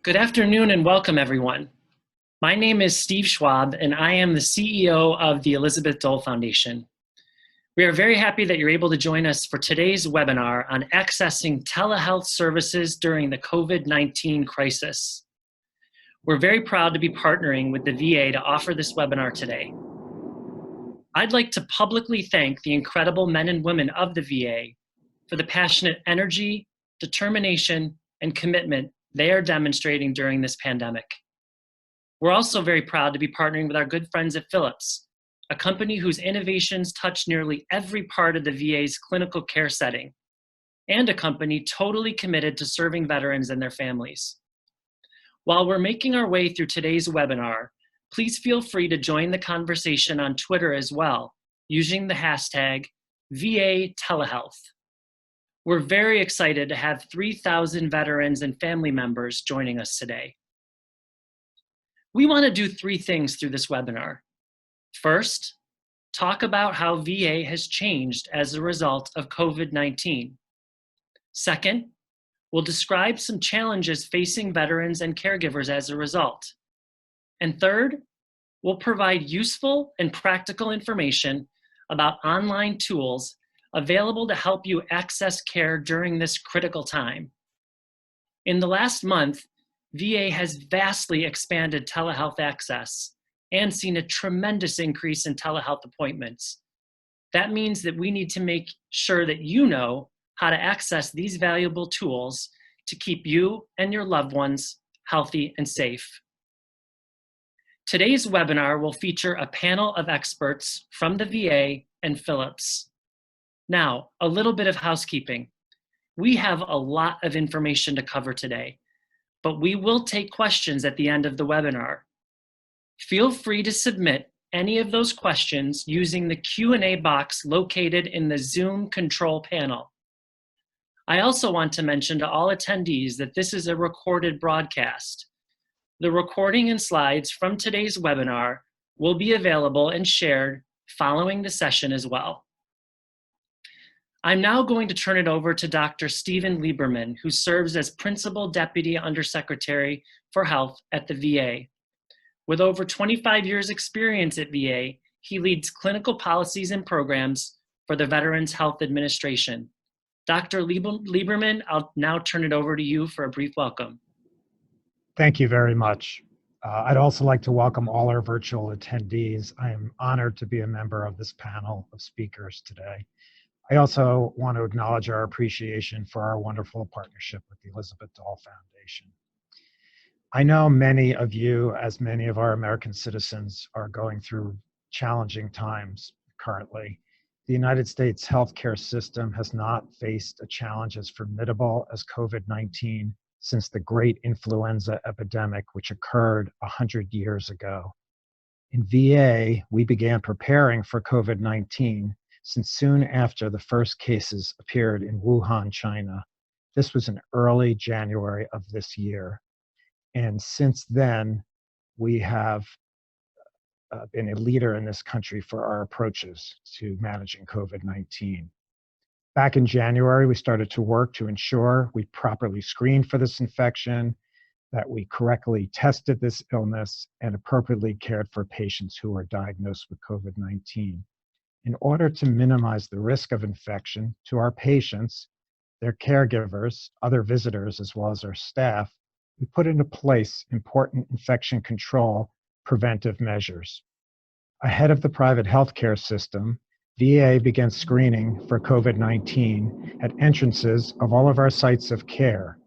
Good afternoon and welcome, everyone. My name is Steve Schwab, and I am the CEO of the Dole Foundation. We are very happy that you're able to join us for today's webinar on accessing telehealth services during the COVID-19 crisis. We're very proud to be partnering with the VA to offer this webinar today. I'd like to publicly thank the incredible men and women of the VA for the passionate energy, determination, and commitment they are demonstrating during this pandemic. We're also very proud to be partnering with our good friends at Philips, a company whose innovations touch nearly every part of the VA's clinical care setting, and a company totally committed to serving veterans and their families. While we're making our way through today's webinar, please feel free to join the conversation on Twitter as well, using the hashtag VA Telehealth. We're very excited to have 3,000 veterans and family members joining us today. We want to do three things through this webinar. First, talk about how VA has changed as a result of COVID-19. Second, we'll describe some challenges facing veterans and caregivers as a result. And third, we'll provide useful and practical information about online tools available to help you access care during this critical time. In the last month, VA has vastly expanded telehealth access and seen a tremendous increase in telehealth appointments. That means that we need to make sure that you know how to access these valuable tools to keep you and your loved ones healthy and safe. Today's webinar will feature a panel of experts from the VA and Philips. Now, a little bit of housekeeping. We have a lot of information to cover today, but we will take questions at the end of the webinar. Feel free to submit any of those questions using the Q&A box located in the Zoom control panel. I also want to mention to all attendees that this is a recorded broadcast. The recording and slides from today's webinar will be available and shared following the session as well. I'm now going to turn it over to Dr. Stephen Lieberman, who serves as Principal Deputy Undersecretary for Health at the VA. With over 25 years experience at VA, he leads clinical policies and programs for the Veterans Health Administration. Dr. Lieberman, I'll now turn it over to you for a brief welcome. Thank you very much. I'd also like to welcome all our virtual attendees. I am honored to be a member of this panel of speakers today. I also want to acknowledge our appreciation for our wonderful partnership with the Dole Foundation. I know many of you, as many of our American citizens, are going through challenging times currently. The United States healthcare system has not faced a challenge as formidable as COVID-19 since the great influenza epidemic, which occurred 100 years ago. In VA, we began preparing for COVID-19 since soon after the first cases appeared in Wuhan, China. This was in early January of this year. And since then, we have been a leader in this country for our approaches to managing COVID-19. Back in January, we started to work to ensure we properly screened for this infection, that we correctly tested this illness, and appropriately cared for patients who were diagnosed with COVID-19. In order to minimize the risk of infection to our patients, their caregivers, other visitors, as well as our staff, we put into place important infection control preventive measures. Ahead of the private healthcare system, VA began screening for COVID-19 at entrances of all of our sites of care.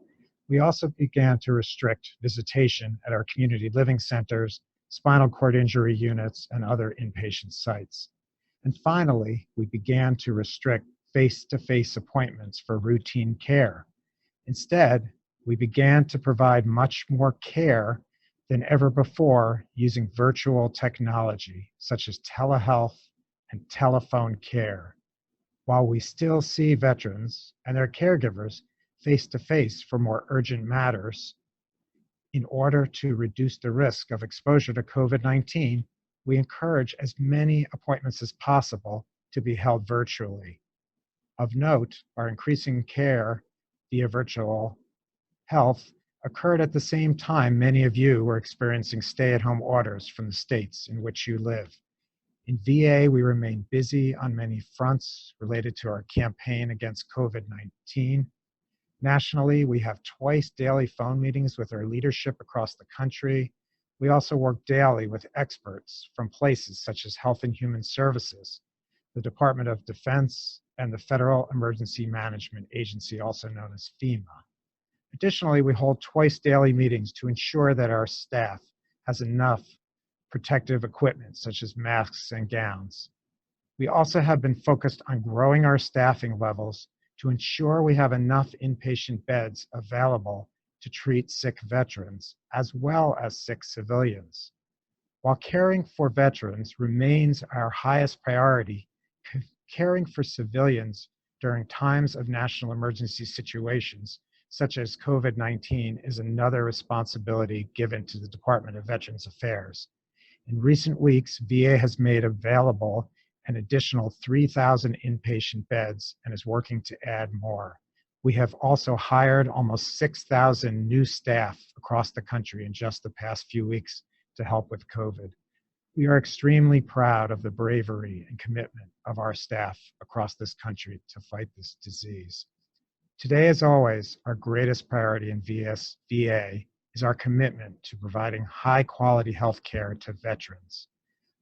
We also began to restrict visitation at our community living centers, spinal cord injury units, and other inpatient sites. And finally, we began to restrict face-to-face appointments for routine care. Instead, we began to provide much more care than ever before using virtual technology, such as telehealth and telephone care. While we still see veterans and their caregivers face-to-face for more urgent matters, in order to reduce the risk of exposure to COVID-19, we encourage as many appointments as possible to be held virtually. Of note, our increasing care via virtual health occurred at the same time many of you were experiencing stay-at-home orders from the states in which you live. In VA, we remain busy on many fronts related to our campaign against COVID-19. Nationally, we have twice daily phone meetings with our leadership across the country. We also work daily with experts from places such as Health and Human Services, the Department of Defense, and the Federal Emergency Management Agency, also known as FEMA. Additionally, we hold twice daily meetings to ensure that our staff has enough protective equipment, such as masks and gowns. We also have been focused on growing our staffing levels to ensure we have enough inpatient beds available to treat sick veterans, as well as sick civilians. While caring for veterans remains our highest priority, caring for civilians during times of national emergency situations, such as COVID-19, is another responsibility given to the Department of Veterans Affairs. In recent weeks, VA has made available an additional 3,000 inpatient beds and is working to add more. We have also hired almost 6,000 new staff across the country in just the past few weeks to help with COVID. We are extremely proud of the bravery and commitment of our staff across this country to fight this disease. Today, as always, our greatest priority in VA is our commitment to providing high-quality health care to veterans.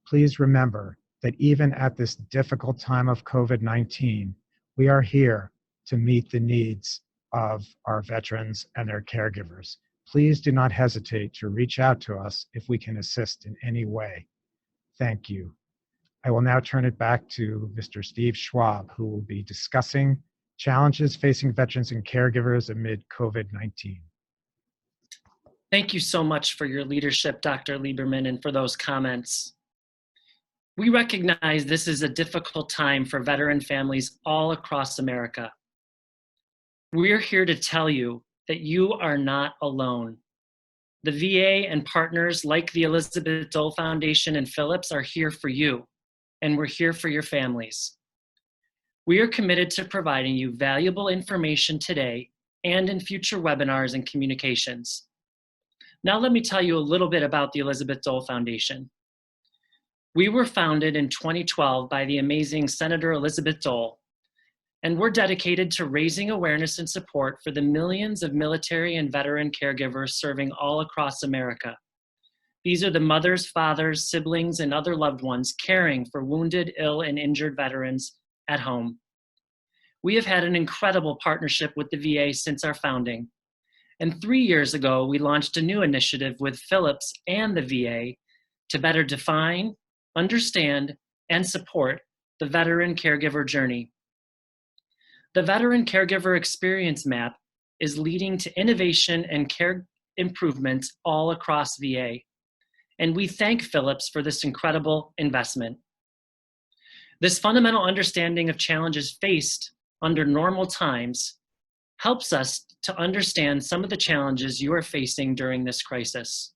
Please remember that even at this difficult time of COVID-19, we are here to meet the needs of our veterans and their caregivers. Please do not hesitate to reach out to us if we can assist in any way. Thank you. I will now turn it back to Mr. Steve Schwab, who will be discussing challenges facing veterans and caregivers amid COVID-19. Thank you so much for your leadership, Dr. Lieberman, and for those comments. We recognize this is a difficult time for veteran families all across America. We're here to tell you that you are not alone. The VA and partners like the Elizabeth Dole Foundation and Philips are here for you, and we're here for your families. We are committed to providing you valuable information today and in future webinars and communications. Now let me tell you a little bit about the Elizabeth Dole Foundation. We were founded in 2012 by the amazing Senator Elizabeth Dole, and we're dedicated to raising awareness and support for the millions of military and veteran caregivers serving all across America. These are the mothers, fathers, siblings, and other loved ones caring for wounded, ill, and injured veterans at home. We have had an incredible partnership with the VA since our founding. And 3 years ago, we launched a new initiative with Philips and the VA to better define, understand, and support the veteran caregiver journey. The Veteran Caregiver Experience Map is leading to innovation and care improvements all across VA. And we thank Philips for this incredible investment. This fundamental understanding of challenges faced under normal times helps us to understand some of the challenges you are facing during this crisis.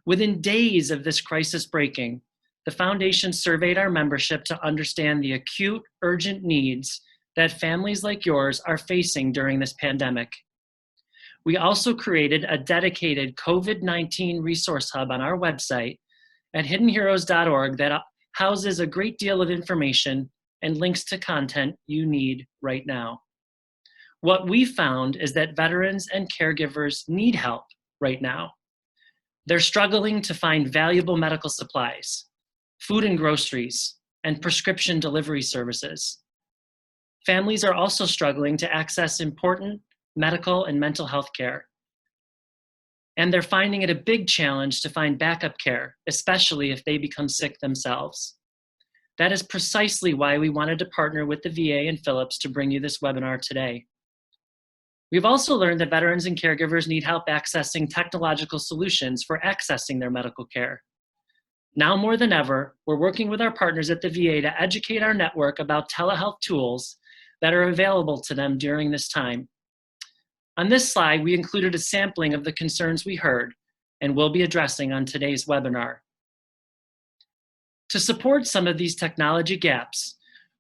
Within days of this crisis breaking, the Foundation surveyed our membership to understand the acute, urgent needs that families like yours are facing during this pandemic. We also created a dedicated COVID-19 resource hub on our website at hiddenheroes.org that houses a great deal of information and links to content you need right now. What we found is that veterans and caregivers need help right now. They're struggling to find valuable medical supplies, food and groceries, and prescription delivery services. Families are also struggling to access important medical and mental health care. And they're finding it a big challenge to find backup care, especially if they become sick themselves. That is precisely why we wanted to partner with the VA and Philips to bring you this webinar today. We've also learned that veterans and caregivers need help accessing technological solutions for accessing their medical care. Now more than ever, we're working with our partners at the VA to educate our network about telehealth tools that are available to them during this time. On this slide, we included a sampling of the concerns we heard and will be addressing on today's webinar. To support some of these technology gaps,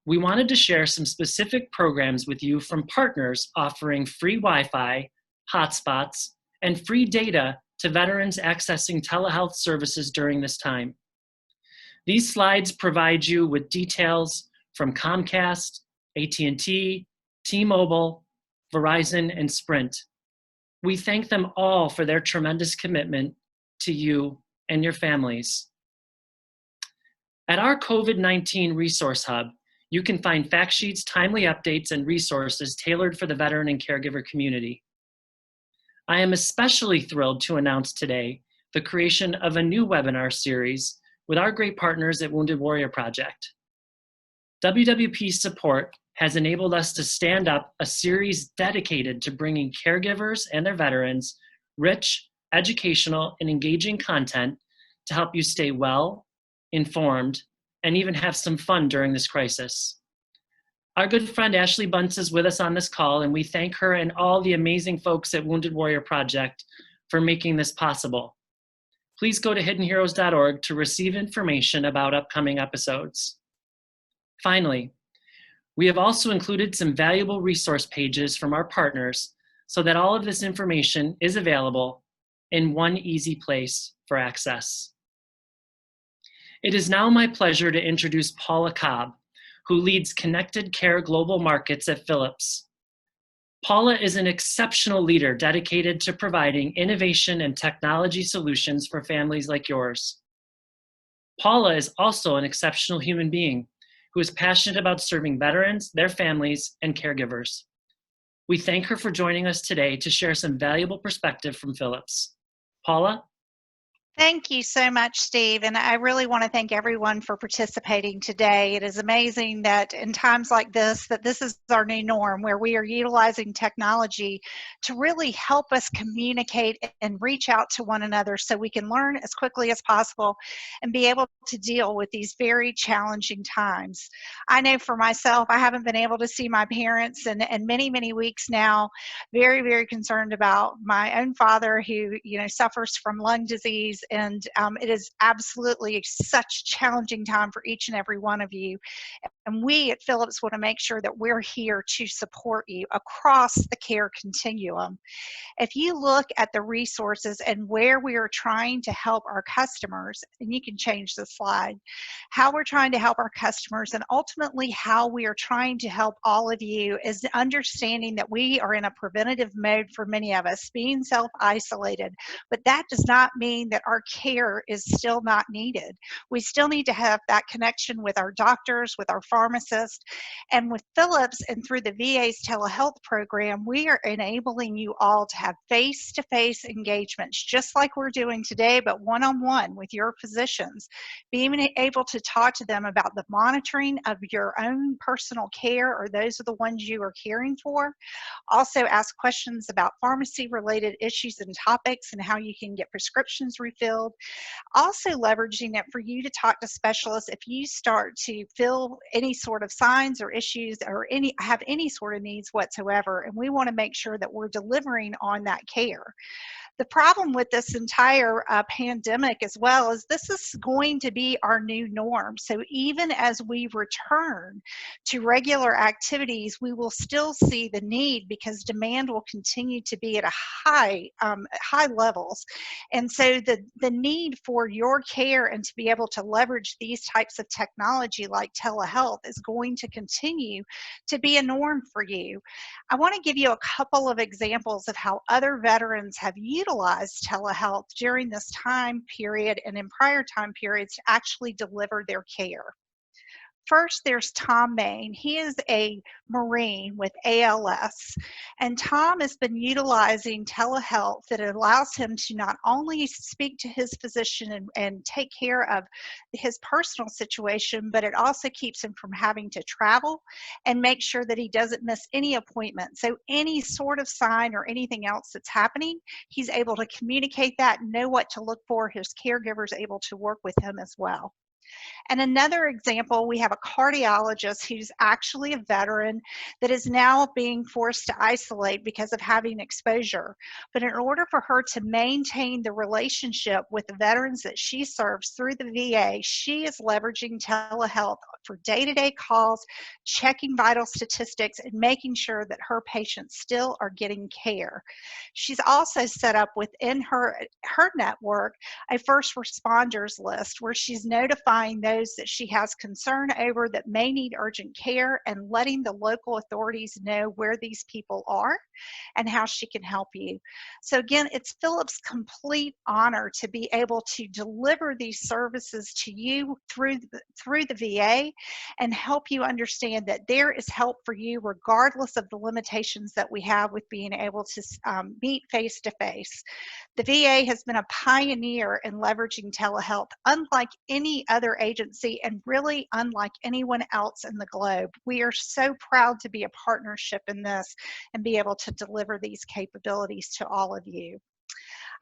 we wanted to share some specific programs with you from partners offering free Wi-Fi hotspots, and free data to veterans accessing telehealth services during this time. These slides provide you with details from Comcast, AT&T, T-Mobile, Verizon, and Sprint. We thank them all for their tremendous commitment to you and your families. At our COVID-19 Resource Hub, you can find fact sheets, timely updates, and resources tailored for the veteran and caregiver community. I am especially thrilled to announce today the creation of a new webinar series with our great partners at Wounded Warrior Project. WWP's support has enabled us to stand up a series dedicated to bringing caregivers and their veterans rich, educational, and engaging content to help you stay well, informed, and even have some fun during this crisis. Our good friend Ashley Bunce is with us on this call, and we thank her and all the amazing folks at Wounded Warrior Project for making this possible. Please go to hiddenheroes.org to receive information about upcoming episodes. Finally, we have also included some valuable resource pages from our partners so that all of this information is available in one easy place for access. It is now my pleasure to introduce Paula Cobb, who leads Connected Care Global Markets at Philips. Paula is an exceptional leader dedicated to providing innovation and technology solutions for families like yours. Paula is also an exceptional human being who is passionate about serving veterans, their families, and caregivers. We thank her for joining us today to share some valuable perspective from Philips. Paula? Thank you so much, Steve. And I really want to thank everyone for participating today. It is amazing that in times like this, that this is our new norm, where we are utilizing technology to really help us communicate and reach out to one another so we can learn as quickly as possible and be able to deal with these very challenging times. I know for myself, I haven't been able to see my parents in many, many weeks now. Very, very concerned about my own father who, suffers from lung disease. And it is absolutely such a challenging time for each and every one of you. And we at Philips want to make sure that we're here to support you across the care continuum. If you look at the resources and where we are trying to help our customers, and you can change the slide, how we're trying to help our customers and ultimately how we are trying to help all of you is understanding that we are in a preventative mode for many of us, being self-isolated, but that does not mean that our care is still not needed. We still need to have that connection with our doctors, with our pharmacists, and with Philips and through the VA's telehealth program, we are enabling you all to have face-to-face engagements, just like we're doing today, but one-on-one with your physicians, being able to talk to them about the monitoring of your own personal care or those are the ones you are caring for. Also ask questions about pharmacy-related issues and topics and how you can get prescriptions refilled. Also leveraging it for you to talk to specialists if you start to feel any sort of signs or issues or have any sort of needs whatsoever, and we want to make sure that we're delivering on that care. The problem with this entire pandemic as well is this is going to be our new norm. So even as we return to regular activities, we will still see the need because demand will continue to be at a high levels. And so the need for your care and to be able to leverage these types of technology like telehealth is going to continue to be a norm for you. I want to give you a couple of examples of how other veterans have utilized telehealth during this time period and in prior time periods to actually deliver their care. First, there's Tom Main. He is a Marine with ALS, and Tom has been utilizing telehealth that allows him to not only speak to his physician and take care of his personal situation, but it also keeps him from having to travel and make sure that he doesn't miss any appointment. So any sort of sign or anything else that's happening, he's able to communicate that and know what to look for. His caregiver is able to work with him as well. And another example, we have a cardiologist who's actually a veteran that is now being forced to isolate because of having exposure. But in order for her to maintain the relationship with the veterans that she serves through the VA, she is leveraging telehealth for day-to-day calls, checking vital statistics, and making sure that her patients still are getting care. She's also set up within her network a first responders list where she's notifying those that she has concern over that may need urgent care and letting the local authorities know where these people are and how she can help you. So again, it's Philip's complete honor to be able to deliver these services to you through the VA and help you understand that there is help for you regardless of the limitations that we have with being able to meet face to face. The VA has been a pioneer in leveraging telehealth, unlike any other agency and really unlike anyone else in the globe. We are so proud to be a partnership in this and be able to deliver these capabilities to all of you.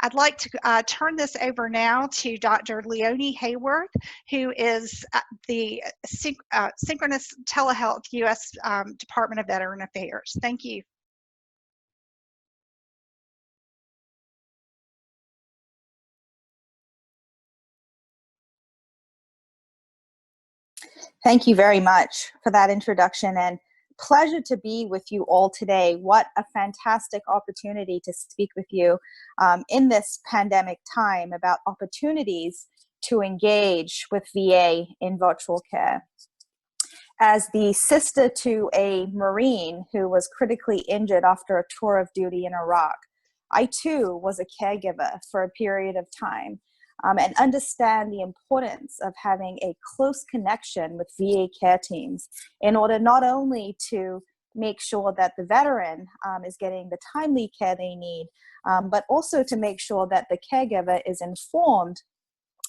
I'd like to turn this over now to Dr. Leonie Heyworth, who is the Synchronous Telehealth U.S. Department of Veteran Affairs. Thank you. Thank you very much for that introduction, and pleasure to be with you all today. What a fantastic opportunity to speak with you in this pandemic time about opportunities to engage with VA in virtual care. As the sister to a Marine who was critically injured after a tour of duty in Iraq, I too was a caregiver for a period of time. And understand the importance of having a close connection with VA care teams in order not only to make sure that the veteran is getting the timely care they need, but also to make sure that the caregiver is informed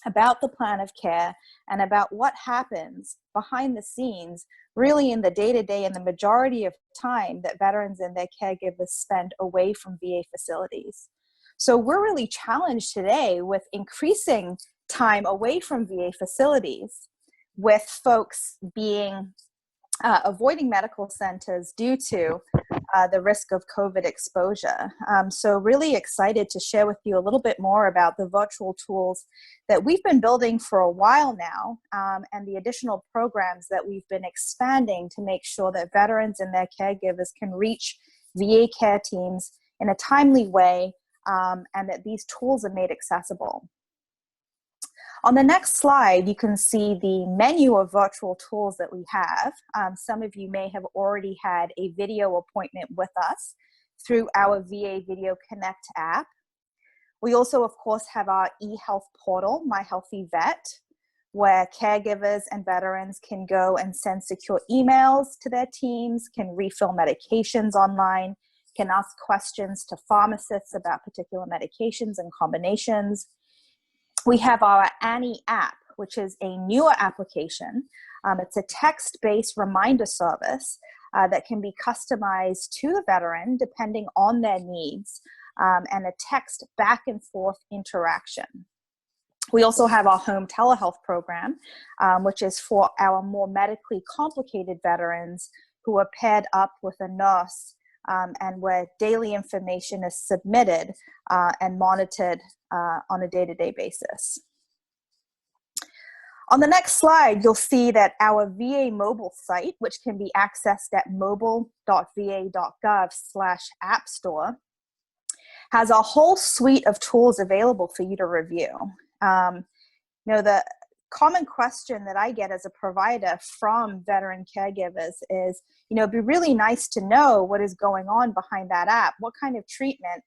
about the plan of care and about what happens behind the scenes, really in the day-to-day and the majority of time that veterans and their caregivers spend away from VA facilities. So we're really challenged today with increasing time away from VA facilities, with folks being avoiding medical centers due to the risk of COVID exposure. So really excited to share with you a little bit more about the virtual tools that we've been building for a while now, and the additional programs that we've been expanding to make sure that veterans and their caregivers can reach VA care teams in a timely way, and that these tools are made accessible. On the next slide, you can see the menu of virtual tools that we have. Some of you may have already had a video appointment with us through our VA Video Connect app. We also, of course, have our e-health portal, My Healthy Vet, where caregivers and veterans can go and send secure emails to their teams, can refill medications online, can ask questions to pharmacists about particular medications and combinations. We have our Annie app, which is a newer application. It's a text-based reminder service that can be customized to the veteran depending on their needs, and a text back and forth interaction. We also have our home telehealth program, which is for our more medically complicated veterans who are paired up with a nurse, and where daily information is submitted and monitored on a day-to-day basis. On the next slide, you'll see that our VA mobile site, which can be accessed at mobile.va.gov/app store, has a whole suite of tools available for you to review. The common question that I get as a provider from veteran caregivers is, it'd be really nice to know what is going on behind that app. What kind of treatment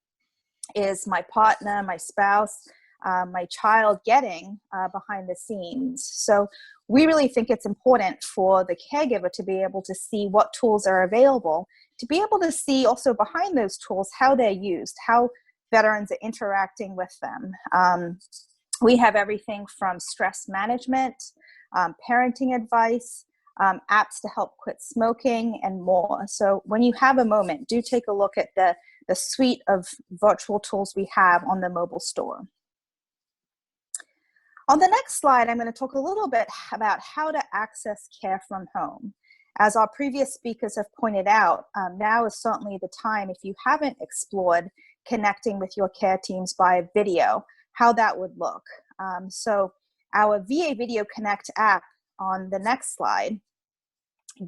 is my partner, my spouse, my child getting behind the scenes? So we really think it's important for the caregiver to be able to see what tools are available, to be able to see also behind those tools how they're used, how veterans are interacting with them. We have everything from stress management, parenting advice, apps to help quit smoking, and more. So when you have a moment, do take a look at the suite of virtual tools we have on the mobile store. On the next slide, I'm going to talk a little bit about how to access care from home. As our previous speakers have pointed out, now is certainly the time, if you haven't explored connecting with your care teams by video, how that would look. So our VA Video Connect app on the next slide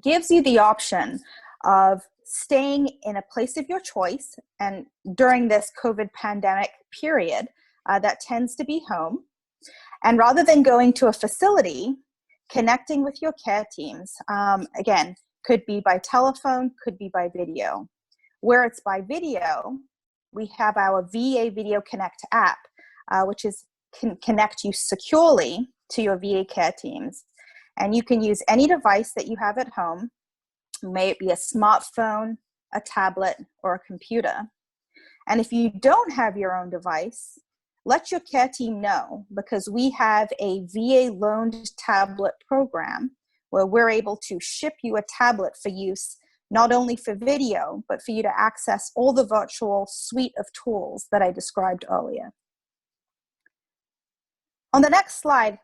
gives you the option of staying in a place of your choice, and during this COVID pandemic period, that tends to be home. And rather than going to a facility, connecting with your care teams, again, could be by telephone, could be by video. Where it's by video, we have our VA Video Connect app, which can connect you securely to your VA care teams. And you can use any device that you have at home, may it be a smartphone, a tablet, or a computer. And if you don't have your own device, let your care team know, because we have a VA loaned tablet program where we're able to ship you a tablet for use, not only for video, but for you to access all the virtual suite of tools that I described earlier. On the next slide,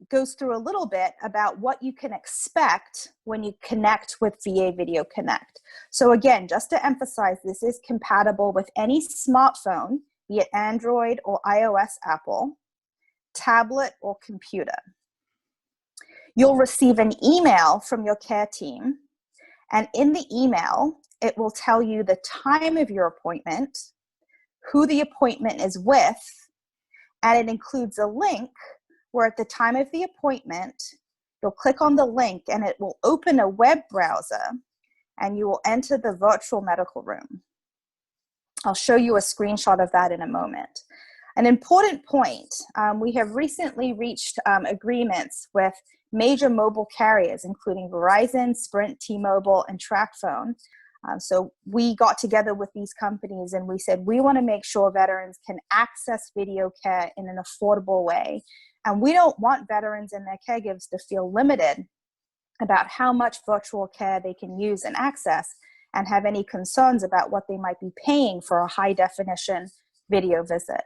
goes through a little bit about what you can expect when you connect with VA Video Connect. So again, just to emphasize, this is compatible with any smartphone, be it Android or iOS Apple, tablet or computer. You'll receive an email from your care team, and in the email, it will tell you the time of your appointment, who the appointment is with, and it includes a link where at the time of the appointment, you'll click on the link and it will open a web browser and you will enter the virtual medical room. I'll show you a screenshot of that in a moment. An important point, we have recently reached agreements with major mobile carriers, including Verizon, Sprint, T-Mobile, and TracFone. So we got together with these companies and we said, we want to make sure veterans can access video care in an affordable way. And we don't want veterans and their caregivers to feel limited about how much virtual care they can use and access, and have any concerns about what they might be paying for a high definition video visit.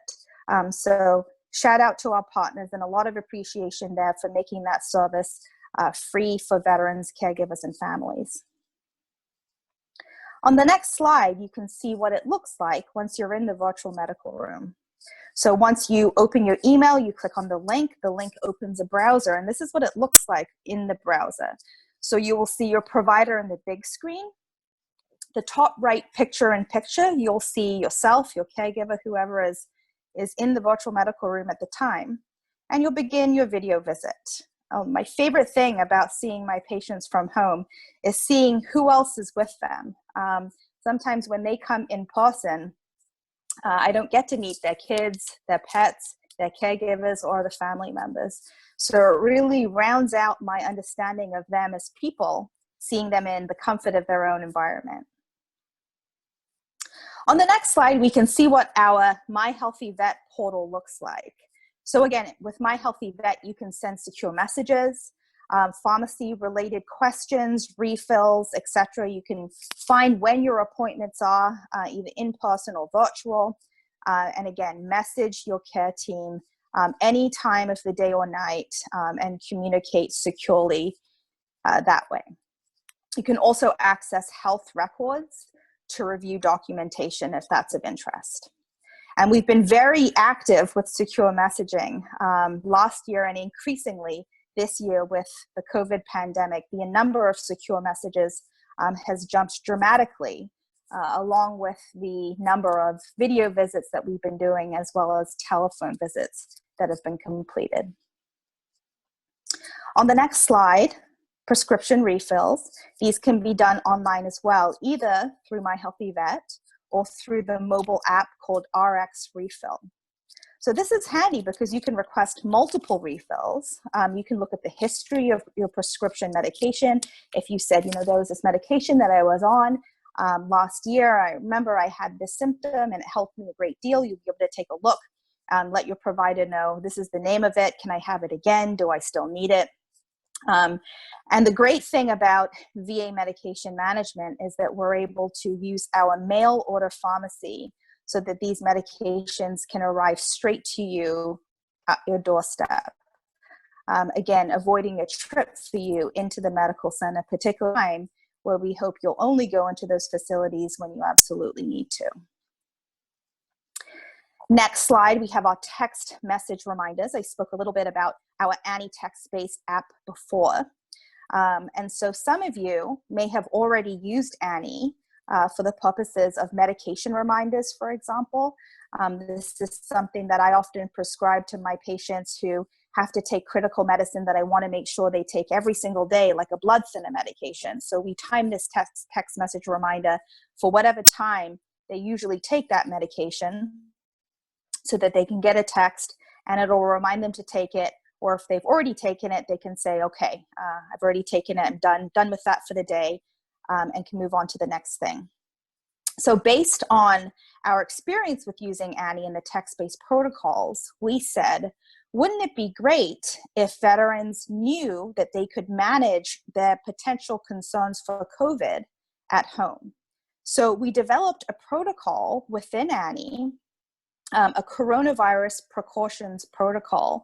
So shout out to our partners, and a lot of appreciation there for making that service free for veterans, caregivers, and families. On the next slide, you can see what it looks like once you're in the virtual medical room. So once you open your email, you click on the link opens a browser, and this is what it looks like in the browser. So you will see your provider in the big screen. The top right picture-in-picture, you'll see yourself, your caregiver, whoever is in the virtual medical room at the time, and you'll begin your video visit. My favorite thing about seeing my patients from home is seeing who else is with them. Sometimes when they come in person, I don't get to meet their kids, their pets, their caregivers, or the family members. So it really rounds out my understanding of them as people, seeing them in the comfort of their own environment. On the next slide, we can see what our My Healthy Vet portal looks like. So again, with My Healthy Vet, you can send secure messages, pharmacy-related questions, refills, etc. You can find when your appointments are, either in person or virtual. And again, message your care team any time of the day or night, and communicate securely that way. You can also access health records to review documentation if that's of interest. And we've been very active with secure messaging last year, and increasingly this year with the COVID pandemic. The number of secure messages has jumped dramatically, along with the number of video visits that we've been doing, as well as telephone visits that have been completed. On the next slide, prescription refills. These can be done online as well, either through My Healthy Vet or through the mobile app called RX Refill. So this is handy because you can request multiple refills. You can look at the history of your prescription medication. If you said, you know, there was this medication that I was on last year, I remember I had this symptom and it helped me a great deal, you'd be able to take a look, let your provider know, this is the name of it, can I have it again, do I still need it? And the great thing about VA medication management is that we're able to use our mail order pharmacy so that these medications can arrive straight to you at your doorstep. Again, avoiding a trip for you into the medical center, particularly time where we hope you'll only go into those facilities when you absolutely need to. Next slide, we have our text message reminders. I spoke a little bit about our Annie text-based app before. And so some of you may have already used Annie for the purposes of medication reminders, for example. This is something that I often prescribe to my patients who have to take critical medicine that I want to make sure they take every single day, like a blood thinner medication. So we time this text message reminder for whatever time they usually take that medication so that they can get a text and it'll remind them to take it. Or if they've already taken it, they can say, okay, I've already taken it, I'm done with that for the day, and can move on to the next thing. So based on our experience with using Annie and the text-based protocols, we said, wouldn't it be great if veterans knew that they could manage their potential concerns for COVID at home? So we developed a protocol within Annie, a coronavirus precautions protocol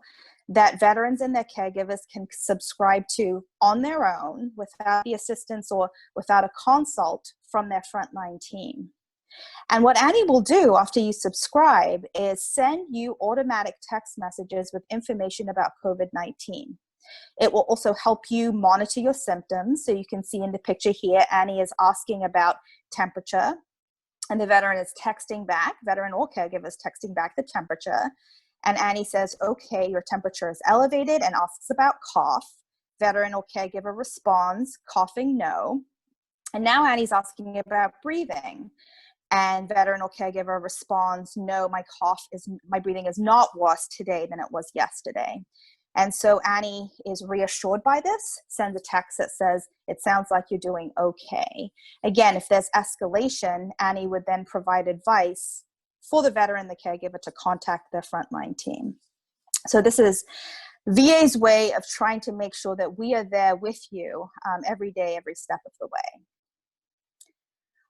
that veterans and their caregivers can subscribe to on their own without the assistance or without a consult from their frontline team. And what Annie will do after you subscribe is send you automatic text messages with information about COVID-19. It will also help you monitor your symptoms. So you can see in the picture here, Annie is asking about temperature, and the veteran is texting back, veteran or caregiver is texting back the temperature. And Annie says, okay, your temperature is elevated, and asks about cough. Veteran or caregiver responds, coughing no. And now Annie's asking about breathing. And veteran or caregiver responds, no, my breathing is not worse today than it was yesterday. And so Annie is reassured by this, sends a text that says, it sounds like you're doing okay. Again, if there's escalation, Annie would then provide advice for the veteran, the caregiver, to contact their frontline team. So this is VA's way of trying to make sure that we are there with you every day, every step of the way.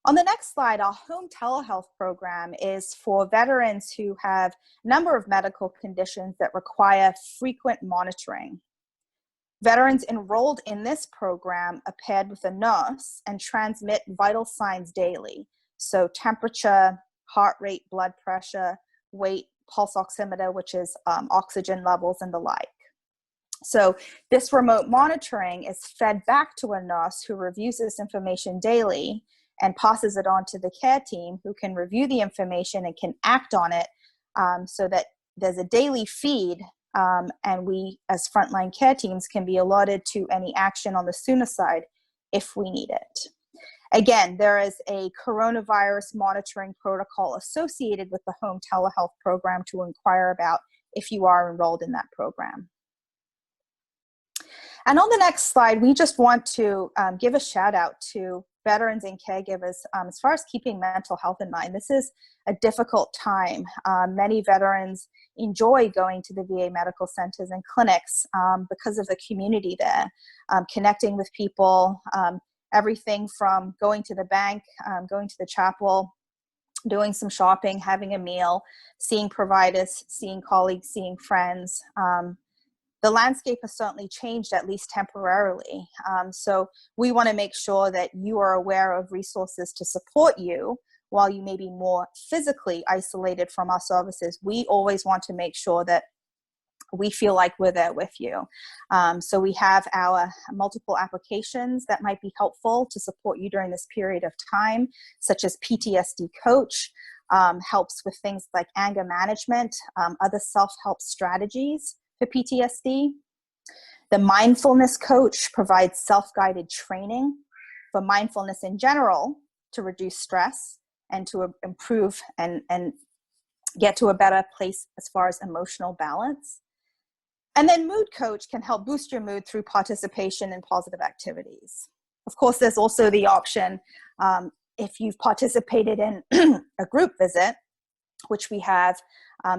On the next slide, our home telehealth program is for veterans who have a number of medical conditions that require frequent monitoring. Veterans enrolled in this program are paired with a nurse and transmit vital signs daily. So temperature, heart rate, blood pressure, weight, pulse oximeter, which is oxygen levels, and the like. So this remote monitoring is fed back to a nurse who reviews this information daily and passes it on to the care team, who can review the information and can act on it, so that there's a daily feed, and we as frontline care teams can be alerted to any action on the sooner side if we need it. Again, there is a coronavirus monitoring protocol associated with the home telehealth program to inquire about if you are enrolled in that program. And on the next slide, we just want to give a shout out to veterans and caregivers as far as keeping mental health in mind. This is a difficult time. Many veterans enjoy going to the VA medical centers and clinics because of the community there, connecting with people, everything from going to the bank, going to the chapel, doing some shopping, having a meal, seeing providers, seeing colleagues, seeing friends. The landscape has certainly changed, at least temporarily. So we want to make sure that you are aware of resources to support you while you may be more physically isolated from our services. We always want to make sure that we feel like we're there with you. So we have our multiple applications that might be helpful to support you during this period of time, such as PTSD Coach, helps with things like anger management, other self-help strategies for PTSD. The Mindfulness Coach provides self-guided training for mindfulness in general to reduce stress and to improve and get to a better place as far as emotional balance. And then Mood Coach can help boost your mood through participation in positive activities. Of course, there's also the option, if you've participated in a group visit, which we have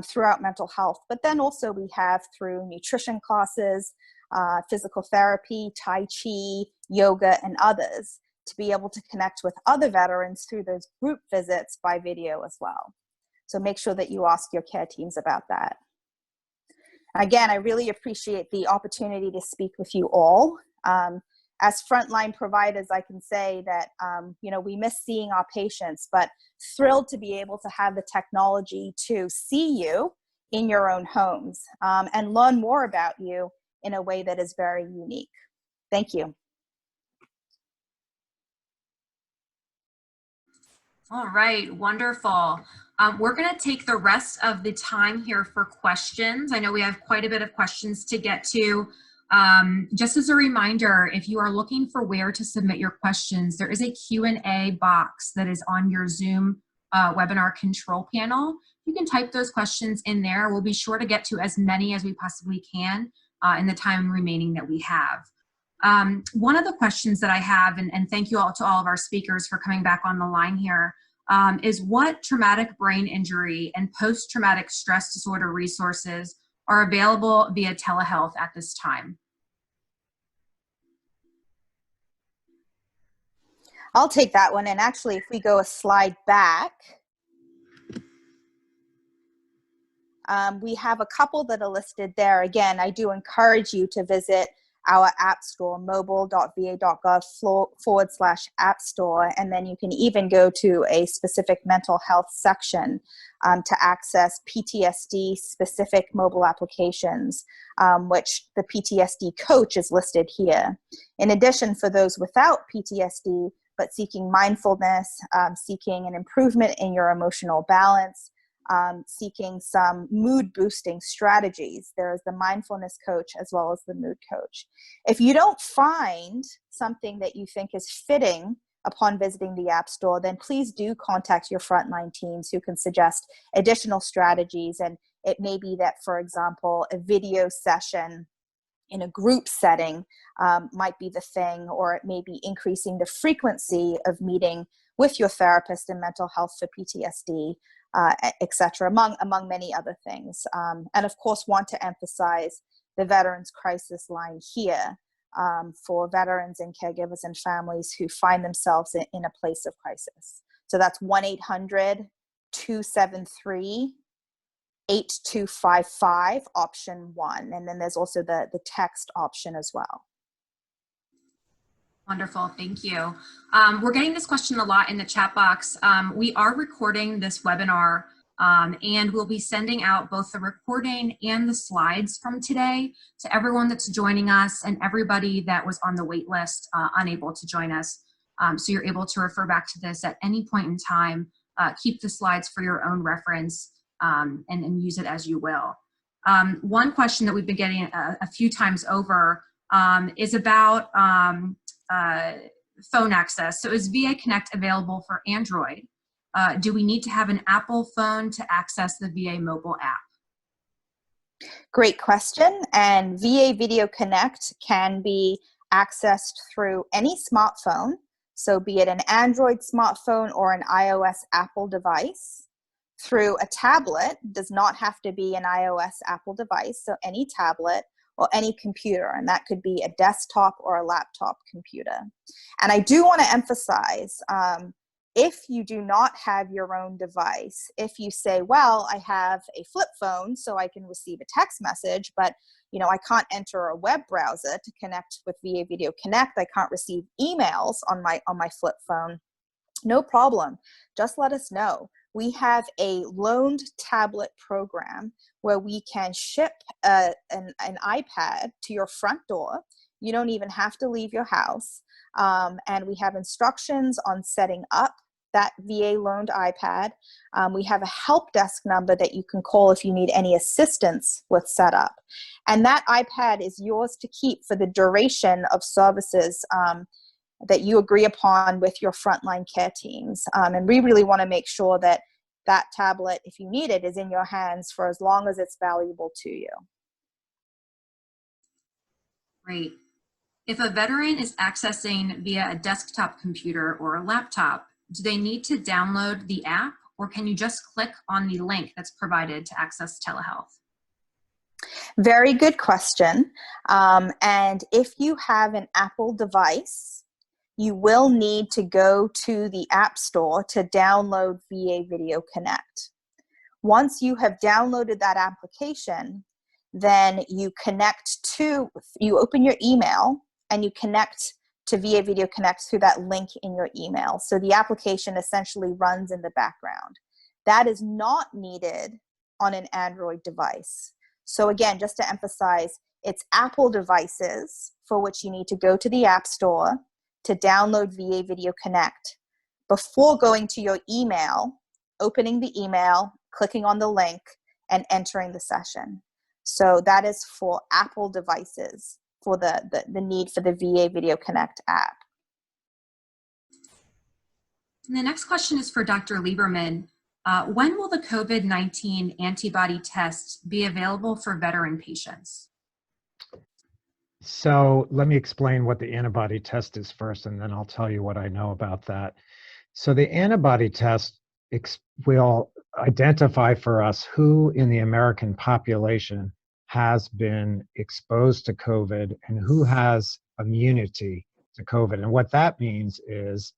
throughout mental health, but then also we have through nutrition classes, physical therapy, Tai Chi, yoga, and others, to be able to connect with other veterans through those group visits by video as well. So make sure that you ask your care teams about that. Again, I really appreciate the opportunity to speak with you all. As frontline providers, I can say that, we miss seeing our patients, but thrilled to be able to have the technology to see you in your own homes and learn more about you in a way that is very unique. Thank you. All right, wonderful. We're going to take the rest of the time here for questions. I know we have quite a bit of questions to get to. Just as a reminder, if you are looking for where to submit your questions, there is a Q&A box that is on your Zoom webinar control panel. You can type those questions in there. We'll be sure to get to as many as we possibly can in the time remaining that we have. One of the questions that I have, and thank you all to all of our speakers for coming back on the line here, is what traumatic brain injury and post-traumatic stress disorder resources are available via telehealth at this time? I'll take that one. And actually, if we go a slide back, we have a couple that are listed there. Again, I do encourage you to visit our app store, mobile.va.gov/app store. And then you can even go to a specific mental health section to access PTSD specific mobile applications, which the PTSD coach is listed here. In addition, for those without PTSD, but seeking mindfulness, seeking an improvement in your emotional balance, seeking some mood boosting strategies, there is the mindfulness coach as well as the mood coach. If you don't find something that you think is fitting upon visiting the App Store, then please do contact your frontline teams who can suggest additional strategies. And it may be that, for example, a video session in a group setting might be the thing, or it may be increasing the frequency of meeting with your therapist in mental health for PTSD, etc., among many other things. And of course, want to emphasize the Veterans Crisis line here for veterans and caregivers and families who find themselves in a place of crisis. So that's 1-800-273-8255, option 1. And then there's also the text option as well. Wonderful, thank you. We're getting this question a lot in the chat box. We are recording this webinar and we'll be sending out both the recording and the slides from today to everyone that's joining us and everybody that was on the wait list unable to join us. So you're able to refer back to this at any point in time, keep the slides for your own reference and use it as you will. One question that we've been getting a few times over is about phone access. So is VA Connect available for Android? Do we need to have an Apple phone to access the VA mobile app? Great question. And VA Video Connect can be accessed through any smartphone. So be it an Android smartphone or an iOS Apple device. Through a tablet, does not have to be an iOS Apple device, so any tablet or any computer, and that could be a desktop or a laptop computer. And I do want to emphasize, if you do not have your own device, if you say, well, I have a flip phone so I can receive a text message, but I can't enter a web browser to connect with VA Video Connect, I can't receive emails on my flip phone, no problem. Just let us know. We have a loaned tablet program where we can ship an iPad to your front door. You don't even have to leave your house. And we have instructions on setting up that VA loaned iPad. We have a help desk number that you can call if you need any assistance with setup. And that iPad is yours to keep for the duration of services that you agree upon with your frontline care teams. And we really want to make sure that that tablet, if you need it, is in your hands for as long as it's valuable to you. Great. If a veteran is accessing via a desktop computer or a laptop, do they need to download the app, or can you just click on the link that's provided to access telehealth? Very good question. And if you have an Apple device, you will need to go to the App Store to download VA Video Connect. Once you have downloaded that application, then you open your email and you connect to VA Video Connect through that link in your email. So the application essentially runs in the background. That is not needed on an Android device. So again, just to emphasize, it's Apple devices for which you need to go to the App Store to download VA Video Connect. Before going to your email, opening the email, clicking on the link, and entering the session. So that is for Apple devices for the need for the VA Video Connect app. And the next question is for Dr. Lieberman. When will the COVID-19 antibody test be available for veteran patients? So let me explain what the antibody test is first, and then I'll tell you what I know about that. So the antibody test will identify for us who in the American population has been exposed to COVID and who has immunity to COVID. And what that means is,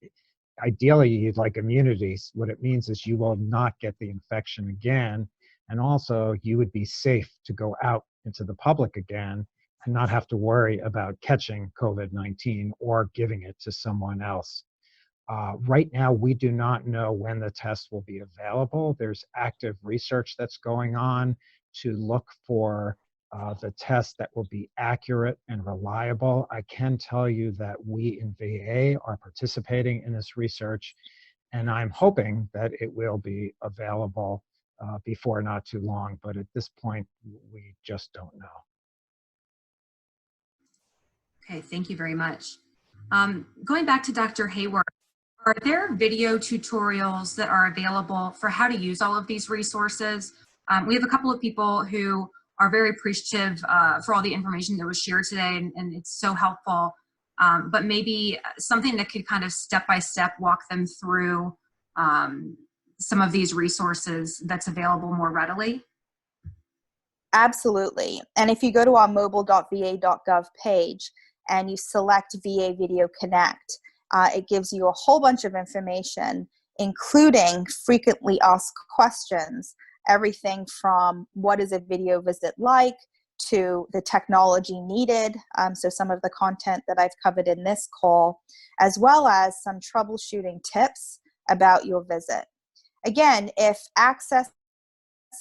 ideally, you'd like immunity. What it means is you will not get the infection again. And also, you would be safe to go out into the public again and not have to worry about catching COVID-19 or giving it to someone else. Right now, we do not know when the test will be available. There's active research that's going on to look for the test that will be accurate and reliable. I can tell you that we in VA are participating in this research, and I'm hoping that it will be available before not too long, but at this point, we just don't know. Okay, thank you very much. Going back to Dr. Heyworth, are there video tutorials that are available for how to use all of these resources? We have a couple of people who are very appreciative for all the information that was shared today, and it's so helpful, but maybe something that could kind of step-by-step walk them through some of these resources that's available more readily? Absolutely. And if you go to our mobile.va.gov page and you select VA Video Connect, it gives you a whole bunch of information, including frequently asked questions, everything from what is a video visit like to the technology needed, so some of the content that I've covered in this call, as well as some troubleshooting tips about your visit. Again, if accessing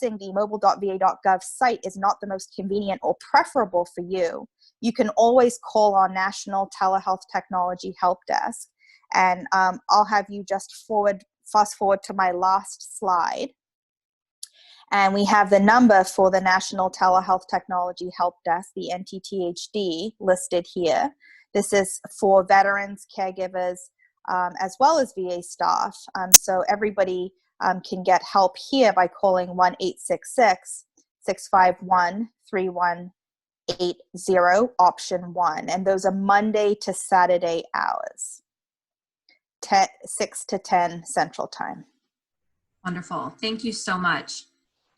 the mobile.va.gov site is not the most convenient or preferable for you, you can always call our National Telehealth Technology Help Desk. And I'll have you just fast forward to my last slide. And we have the number for the National Telehealth Technology Help Desk, the NTTHD, listed here. This is for veterans, caregivers, as well as VA staff. So everybody can get help here by calling 1-866-651-3180, option 1. And those are Monday to Saturday hours, 6 to 10 Central Time. Wonderful. Thank you so much.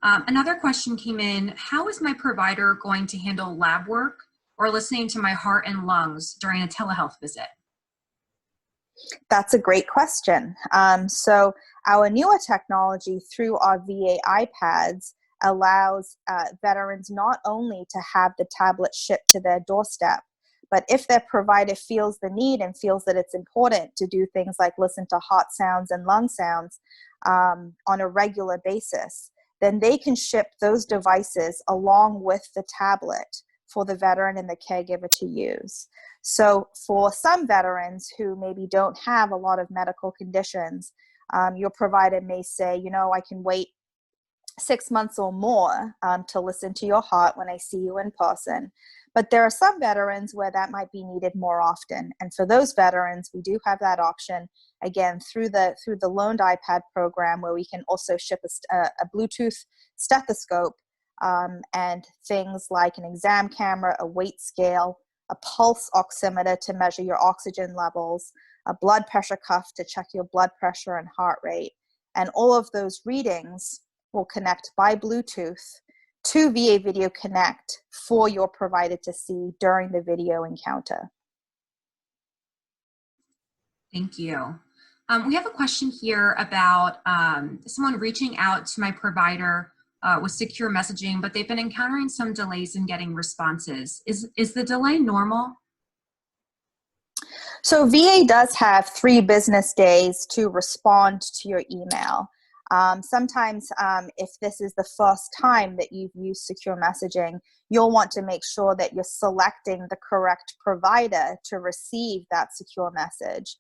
Another question came in. How is my provider going to handle lab work or listening to my heart and lungs during a telehealth visit? That's a great question. So our newer technology through our VA iPads allows veterans not only to have the tablet shipped to their doorstep, but if their provider feels the need and feels that it's important to do things like listen to heart sounds and lung sounds on a regular basis, then they can ship those devices along with the tablet for the veteran and the caregiver to use. So for some veterans who maybe don't have a lot of medical conditions, your provider may say, you know, I can wait 6 months or more to listen to your heart when I see you in person. But there are some veterans where that might be needed more often. And for those veterans, we do have that option, again, through the loaned iPad program, where we can also ship a Bluetooth stethoscope and things like an exam camera, a weight scale, a pulse oximeter to measure your oxygen levels, a blood pressure cuff to check your blood pressure and heart rate. And all of those readings will connect by Bluetooth to VA Video Connect for your provider to see during the video encounter. Thank you. We have a question here about someone reaching out to my provider with secure messaging, but they've been encountering some delays in getting responses. Is the delay normal? So VA does have 3 business days to respond to your email. Sometimes if this is the first time that you've used secure messaging, you'll want to make sure that you're selecting the correct provider to receive that secure message.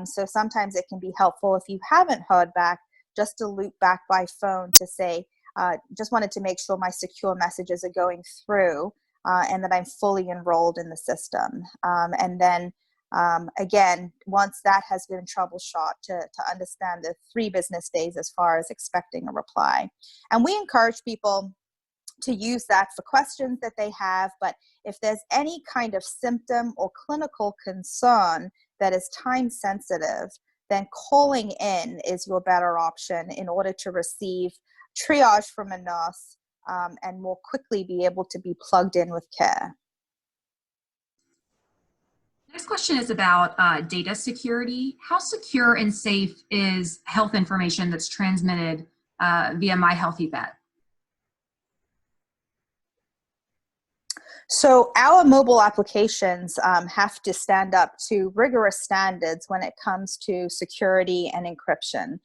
So sometimes it can be helpful if you haven't heard back, just to loop back by phone to say, just wanted to make sure my secure messages are going through and that I'm fully enrolled in the system. And then again, once that has been troubleshot, to understand the 3 business days as far as expecting a reply. And we encourage people to use that for questions that they have, but if there's any kind of symptom or clinical concern that is time sensitive, then calling in is your better option in order to receive triage from a nurse and more quickly be able to be plugged in with care. Next question is about data security. How secure and safe is health information that's transmitted via My Healthy Vet? So our mobile applications have to stand up to rigorous standards when it comes to security and encryption.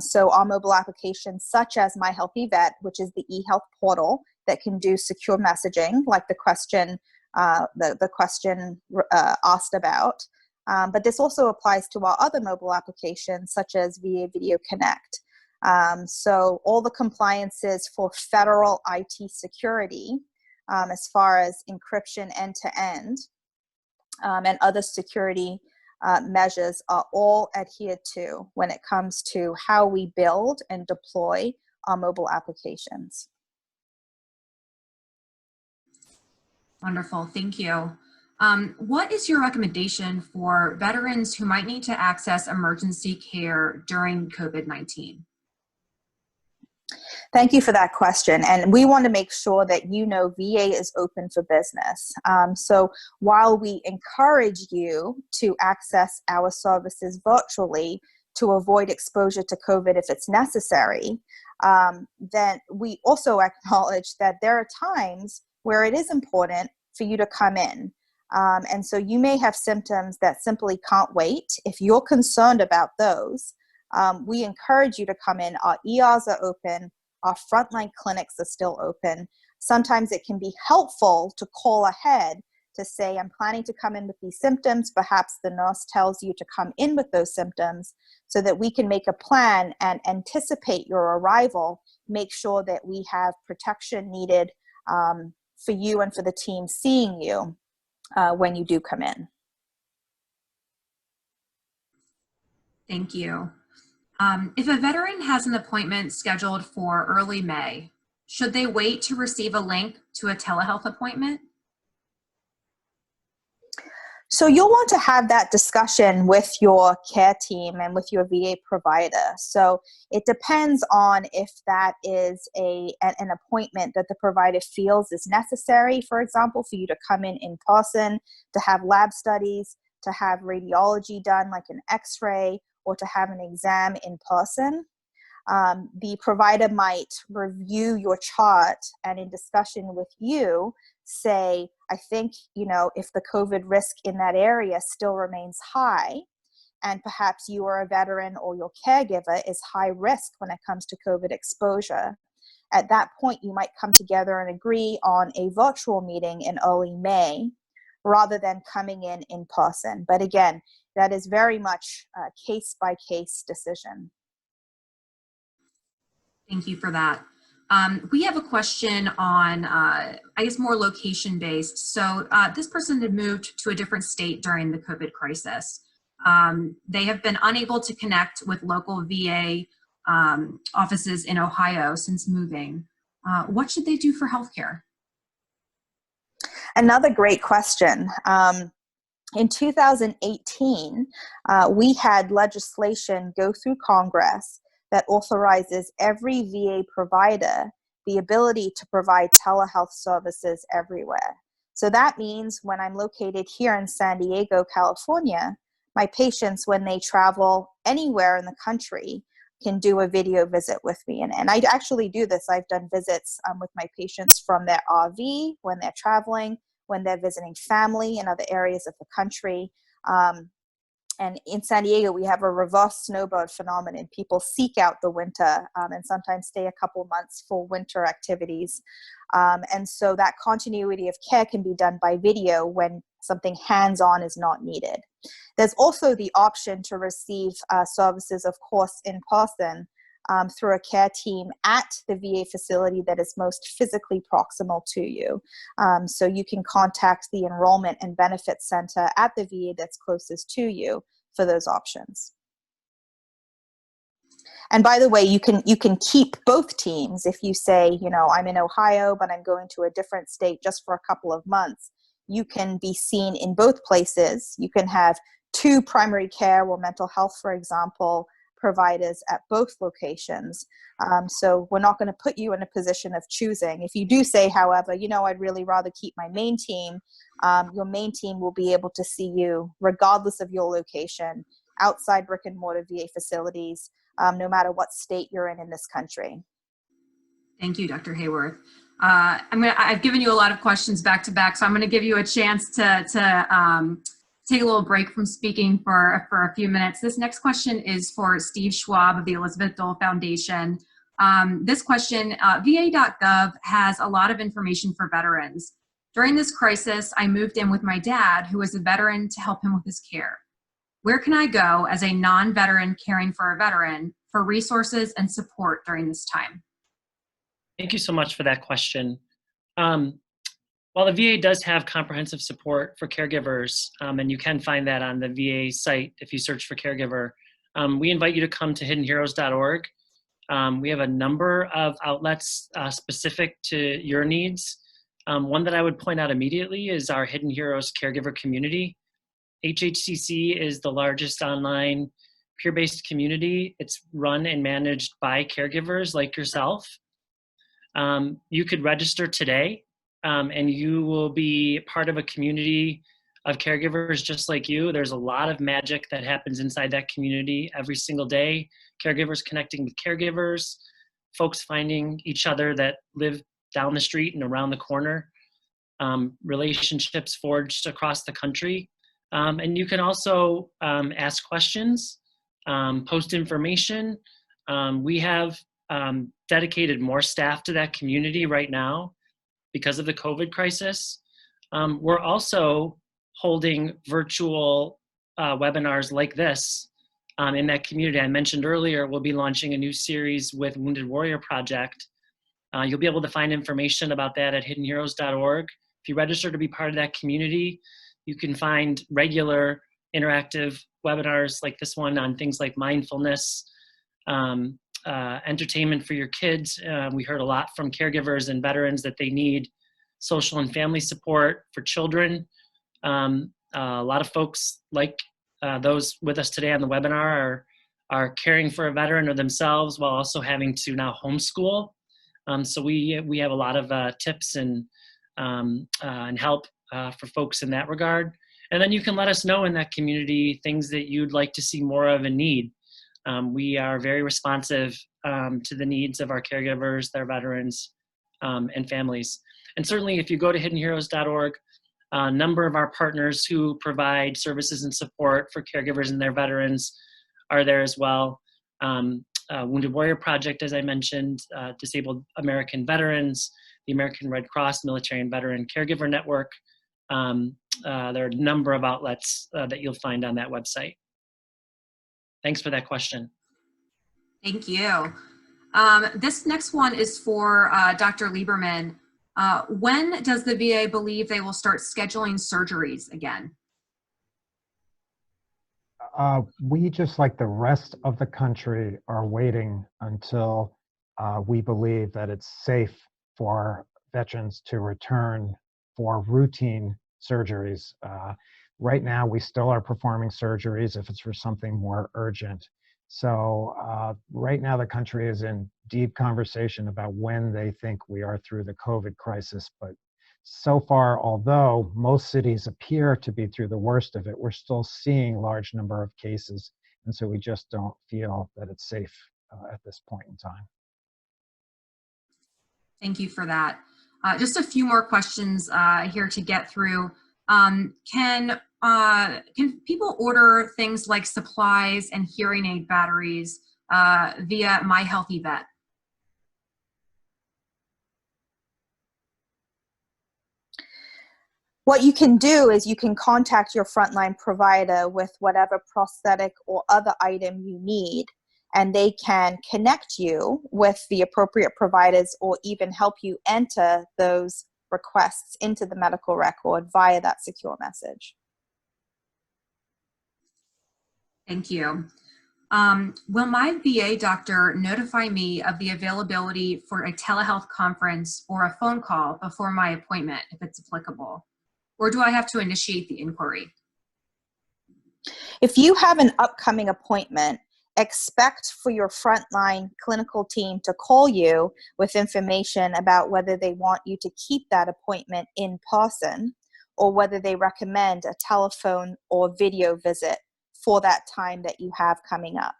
So our mobile applications, such as My Healthy Vet, which is the eHealth portal that can do secure messaging, like the question asked about. But this also applies to our other mobile applications, such as VA Video Connect. So all the compliances for federal IT security, as far as encryption end-to-end and other security measures are all adhered to when it comes to how we build and deploy our mobile applications. Wonderful, thank you. What is your recommendation for veterans who might need to access emergency care during COVID-19? Thank you for that question. And we want to make sure that you know VA is open for business. So while we encourage you to access our services virtually to avoid exposure to COVID if it's necessary, then we also acknowledge that there are times where it is important for you to come in. And so you may have symptoms that simply can't wait. If you're concerned about those, we encourage you to come in. Our ERs are open. Our frontline clinics are still open. Sometimes it can be helpful to call ahead to say, I'm planning to come in with these symptoms. Perhaps the nurse tells you to come in with those symptoms so that we can make a plan and anticipate your arrival, make sure that we have protection needed for you and for the team seeing you when you do come in. Thank you. If a veteran has an appointment scheduled for early May, should they wait to receive a link to a telehealth appointment? So you'll want to have that discussion with your care team and with your VA provider. So it depends on if that is an appointment that the provider feels is necessary, for example, for you to come in person, to have lab studies, to have radiology done like an x-ray, or to have an exam in person. The provider might review your chart and in discussion with you say, I think, if the COVID risk in that area still remains high, and perhaps you are a veteran or your caregiver is high risk when it comes to COVID exposure. At that point, you might come together and agree on a virtual meeting in early May rather than coming in person. But again, that is very much a case-by-case decision. Thank you for that. We have a question on, I guess, more location-based. So this person had moved to a different state during the COVID crisis. They have been unable to connect with local VA offices in Ohio since moving. What should they do for healthcare? Another great question. In 2018, we had legislation go through Congress that authorizes every VA provider the ability to provide telehealth services everywhere. So that means when I'm located here in San Diego, California, my patients, when they travel anywhere in the country, can do a video visit with me. And I actually do this. I've done visits with my patients from their RV, when they're traveling, when they're visiting family in other areas of the country. And in San Diego, we have a reverse snowbird phenomenon. People seek out the winter and sometimes stay a couple months for winter activities. And so that continuity of care can be done by video when something hands-on is not needed. There's also the option to receive services, of course, in person through a care team at the VA facility that is most physically proximal to you. So you can contact the Enrollment and Benefits Center at the VA that's closest to you for those options. And by the way, you can keep both teams. If you say, you know, I'm in Ohio, but I'm going to a different state just for a couple of months, you can be seen in both places. You can have 2 primary care or mental health, for example, providers at both locations. So we're not going to put you in a position of choosing. If you do say, however, you know, I'd really rather keep my main team, your main team will be able to see you regardless of your location, outside brick and mortar VA facilities, no matter what state you're in this country. Thank you, Dr. Heyworth. I've given you a lot of questions back to back, so I'm going to give you a chance to take a little break from speaking for a few minutes. This next question is for Steve Schwab of the Elizabeth Dole Foundation. This question, VA.gov has a lot of information for veterans. During this crisis, I moved in with my dad, who is a veteran, to help him with his care. Where can I go as a non-veteran caring for a veteran for resources and support during this time? Thank you so much for that question. While the VA does have comprehensive support for caregivers, and you can find that on the VA site if you search for caregiver, we invite you to come to hiddenheroes.org. We have a number of outlets specific to your needs. One that I would point out immediately is our Hidden Heroes caregiver community. HHCC is the largest online peer-based community. It's run and managed by caregivers like yourself. You could register today, and you will be part of a community of caregivers just like you. There's a lot of magic that happens inside that community every single day. Caregivers connecting with caregivers, folks finding each other that live down the street and around the corner, relationships forged across the country. And you can also ask questions, post information. We have dedicated more staff to that community right now because of the COVID crisis. We're also holding virtual webinars like this in that community. I mentioned earlier, we'll be launching a new series with Wounded Warrior Project. You'll be able to find information about that at hiddenheroes.org. If you register to be part of that community, you can find regular interactive webinars like this one on things like mindfulness, entertainment for your kids. We heard a lot from caregivers and veterans that they need social and family support for children. A lot of folks like those with us today on the webinar are caring for a veteran or themselves while also having to now homeschool. So we have a lot of tips and help for folks in that regard. And then you can let us know in that community things that you'd like to see more of and need. We are very responsive to the needs of our caregivers, their veterans, and families. And certainly if you go to hiddenheroes.org, a number of our partners who provide services and support for caregivers and their veterans are there as well. Wounded Warrior Project, as I mentioned, Disabled American Veterans, the American Red Cross Military and Veteran Caregiver Network. There are a number of outlets that you'll find on that website. Thanks for that question. Thank you. This next one is for Dr. Lieberman. When does the VA believe they will start scheduling surgeries again? We, just like the rest of the country, are waiting until we believe that it's safe for veterans to return for routine surgeries. Right now, we still are performing surgeries if it's for something more urgent. So right now, the country is in deep conversation about when they think we are through the COVID crisis. But so far, although most cities appear to be through the worst of it, we're still seeing large number of cases. And so we just don't feel that it's safe at this point in time. Thank you for that. Just a few more questions here to get through. Can people order things like supplies and hearing aid batteries via My Healthy Vet? What you can do is you can contact your frontline provider with whatever prosthetic or other item you need, and they can connect you with the appropriate providers or even help you enter those requests into the medical record via that secure message. Thank you. Will my VA doctor notify me of the availability for a telehealth conference or a phone call before my appointment, if it's applicable? Or do I have to initiate the inquiry? If you have an upcoming appointment, expect for your frontline clinical team to call you with information about whether they want you to keep that appointment in person or whether they recommend a telephone or video visit for that time that you have coming up.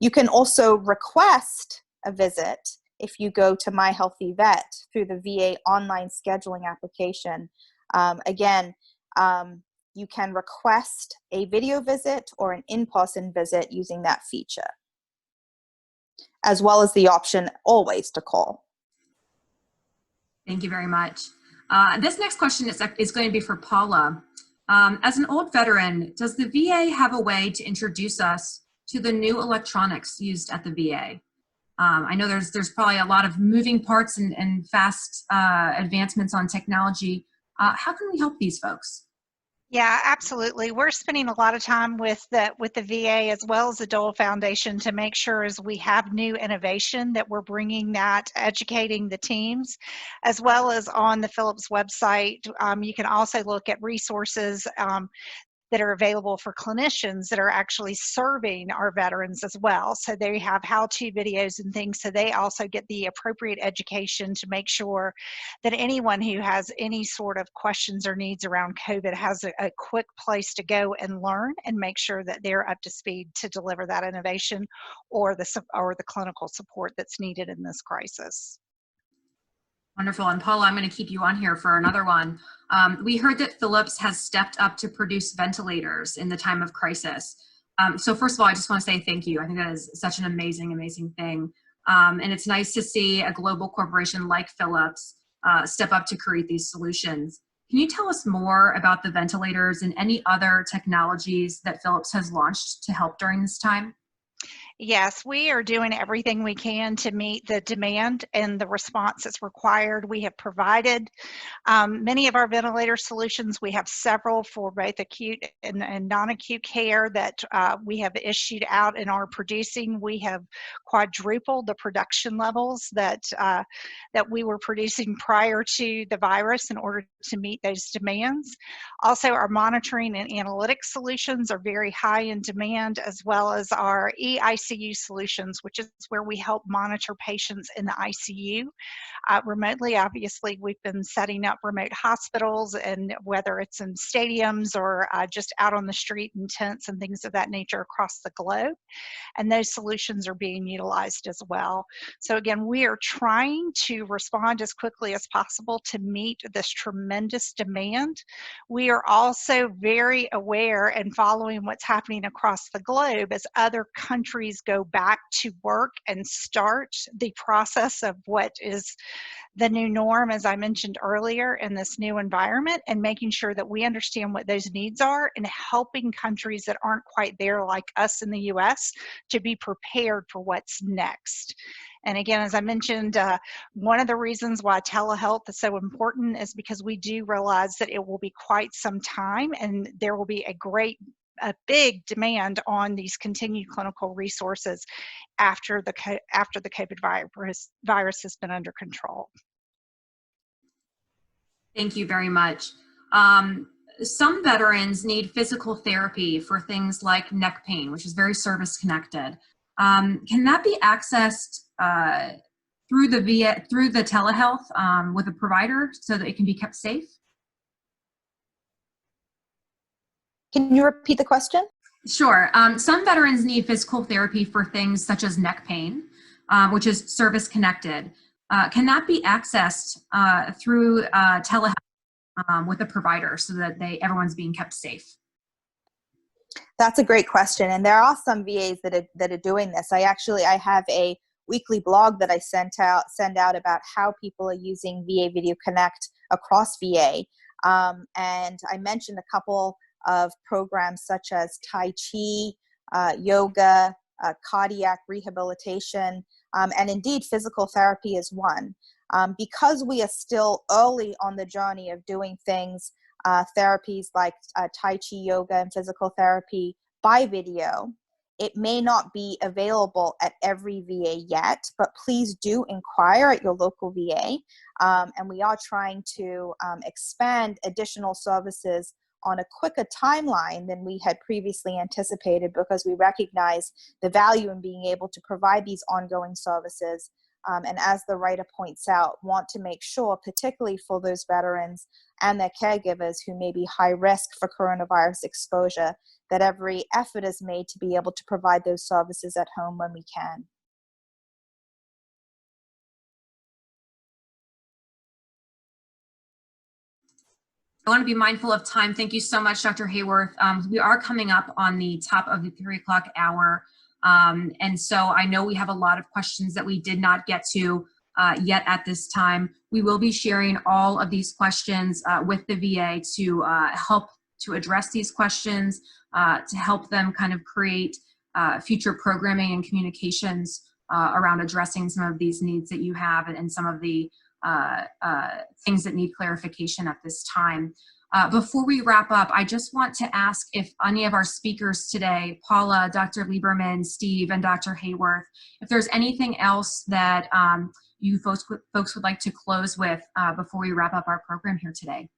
You can also request a visit if you go to My Healthy Vet through the VA online scheduling application. You can request a video visit or an in-person visit using that feature, as well as the option always to call. Thank you very much. This next question is going to be for Paula. As an old veteran, does the VA have a way to introduce us to the new electronics used at the VA? I know there's probably a lot of moving parts and fast advancements on technology. How can we help these folks? Yeah, absolutely. We're spending a lot of time with the VA as well as the Dole Foundation to make sure as we have new innovation that we're bringing that, educating the teams, as well as on the Philips website. You can also look at resources that are available for clinicians that are actually serving our veterans as well. So they have how-to videos and things, so they also get the appropriate education to make sure that anyone who has any sort of questions or needs around COVID has a quick place to go and learn and make sure that they're up to speed to deliver that innovation or the clinical support that's needed in this crisis. Wonderful. And Paula, I'm going to keep you on here for another one. We heard that Philips has stepped up to produce ventilators in the time of crisis. So first of all, I just want to say thank you. I think that is such an amazing, amazing thing. And it's nice to see a global corporation like Philips step up to create these solutions. Can you tell us more about the ventilators and any other technologies that Philips has launched to help during this time? Yes, we are doing everything we can to meet the demand and the response that's required. We have provided many of our ventilator solutions. We have several for both acute and non-acute care that we have issued out and are producing. We have quadrupled the production levels that we were producing prior to the virus in order to meet those demands. Also, our monitoring and analytics solutions are very high in demand, as well as our ICU solutions, which is where we help monitor patients in the ICU remotely. Obviously, we've been setting up remote hospitals, and whether it's in stadiums or just out on the street in tents and things of that nature across the globe. And those solutions are being utilized as well. So again, we are trying to respond as quickly as possible to meet this tremendous demand. We are also very aware and following what's happening across the globe as other countries go back to work and start the process of what is the new norm, as I mentioned earlier, in this new environment, and making sure that we understand what those needs are and helping countries that aren't quite there like us in the US to be prepared for what's next. And again, as I mentioned, one of the reasons why telehealth is so important is because we do realize that it will be quite some time and there will be a big demand on these continued clinical resources after the COVID virus has been under control. Thank you very much. Some veterans need physical therapy for things like neck pain, which is very service connected. Can that be accessed through the telehealth with a provider so that it can be kept safe? Can you repeat the question? Sure. Some veterans need physical therapy for things such as neck pain, which is service connected. Can that be accessed through telehealth with a provider so that everyone's being kept safe? That's a great question, and there are some VAs that are doing this. I have a weekly blog that I send out about how people are using VA Video Connect across VA, and I mentioned a couple of programs such as Tai Chi, yoga, cardiac rehabilitation, and indeed physical therapy is one. Because we are still early on the journey of doing things, therapies like Tai Chi, yoga, and physical therapy by video, it may not be available at every VA yet, but please do inquire at your local VA. And we are trying to expand additional services on a quicker timeline than we had previously anticipated, because we recognize the value in being able to provide these ongoing services. And as the writer points out, want to make sure, particularly for those veterans and their caregivers who may be high risk for coronavirus exposure, that every effort is made to be able to provide those services at home when we can. I want to be mindful of time. Thank you so much, Dr. Heyworth. We are coming up on the top of the 3 o'clock hour. And so I know we have a lot of questions that we did not get to yet at this time. We will be sharing all of these questions with the VA to help to address these questions, to help them kind of create future programming and communications around addressing some of these needs that you have and some of the things that need clarification at this time. Before we wrap up, I just want to ask if any of our speakers today, Paula, Dr. Lieberman, Steve, and Dr. Heyworth, if there's anything else that you folks would like to close with before we wrap up our program here today.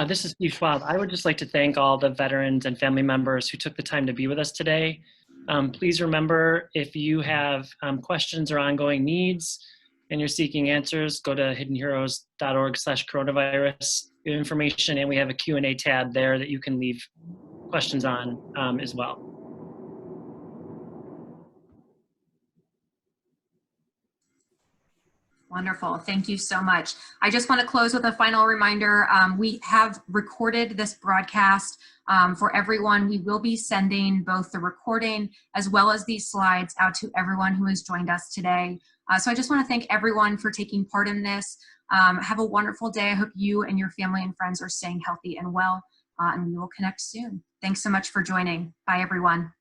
This is Steve Schwab. I would just like to thank all the veterans and family members who took the time to be with us today. Please remember, if you have questions or ongoing needs and you're seeking answers, go to hiddenheroes.org/coronavirus information, and we have a Q&A tab there that you can leave questions on as well. Wonderful. Thank you so much. I just want to close with a final reminder. We have recorded this broadcast for everyone. We will be sending both the recording as well as these slides out to everyone who has joined us today. So I just want to thank everyone for taking part in this. Have a wonderful day. I hope you and your family and friends are staying healthy and well, and we will connect soon. Thanks so much for joining. Bye, everyone.